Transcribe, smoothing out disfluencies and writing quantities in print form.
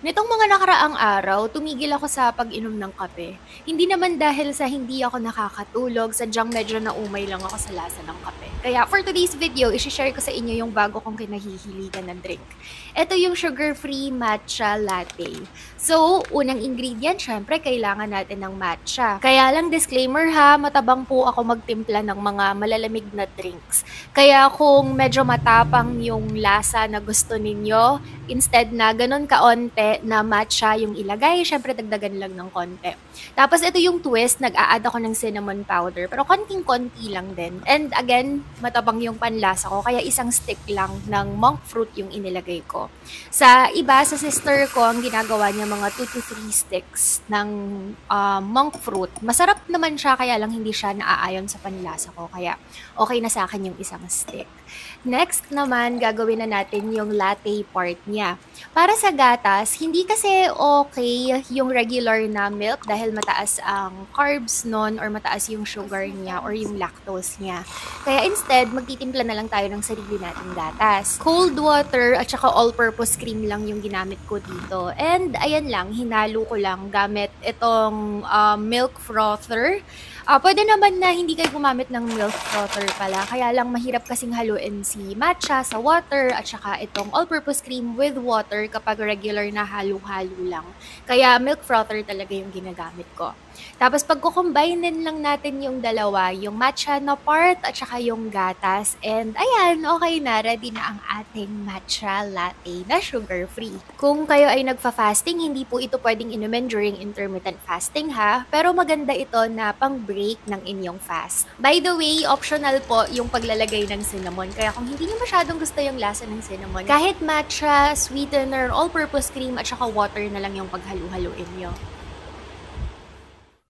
Nitong mga nakaraang araw, tumigil ako sa pag-inom ng kape. Hindi naman dahil sa hindi ako nakakatulog, sadyang medyo naumay lang ako sa lasa ng kape. Kaya for today's video, isi-share ko sa inyo yung bago kong kinahihiligan na drink. Ito yung sugar-free matcha latte. So, unang ingredient, syempre, kailangan natin ng matcha. Kaya lang disclaimer ha, matabang po ako magtimpla ng mga malalamig na drinks. Kaya kung medyo matapang yung lasa na gusto ninyo, instead na ganun kaonte na matcha yung ilagay, syempre dagdagan lang ng konti. Tapos ito yung twist, nag-a-add ako ng cinnamon powder, pero konting-konti lang din. And again, matabang yung panlasa ko, kaya isang stick lang ng monk fruit yung inilagay ko. Sa iba, sa sister ko, ang ginagawa niya mga 2 to 3 sticks ng monk fruit. Masarap naman siya, kaya lang hindi siya naaayon sa panlasa ko, kaya okay na sa akin yung isang stick. Next naman, gagawin na natin yung latte part niya. Para sa gatas, hindi kasi okay yung regular na milk dahil mataas ang carbs nun or mataas yung sugar niya or yung lactose niya. Kaya instead, magtitimpla na lang tayo ng sarili nating gatas. Cold water at saka all-purpose cream lang yung ginamit ko dito. And ayan lang, hinalo ko lang gamit itong milk frother. Pwede naman na hindi kayo gumamit ng milk frother pala, kaya lang mahirap kasing haluin si matcha sa water at saka itong all-purpose cream with water kapag regular na halo-halo lang. Kaya milk frother talaga yung ginagamit ko. Tapos pagkukombine lang natin yung dalawa, yung matcha na part at saka yung gatas. And ayan, okay na, ready na ang ating matcha latte na sugar-free. Kung kayo ay nagfa-fasting, hindi po ito pwedeng inumin during intermittent fasting ha, pero maganda ito na pang-break ng inyong fast. By the way, optional po yung paglalagay ng cinnamon, kaya kung hindi nyo masyadong gusto yung lasa ng cinnamon, kahit matcha, sweetener, all-purpose cream at saka water na lang yung paghalu-haluin nyo.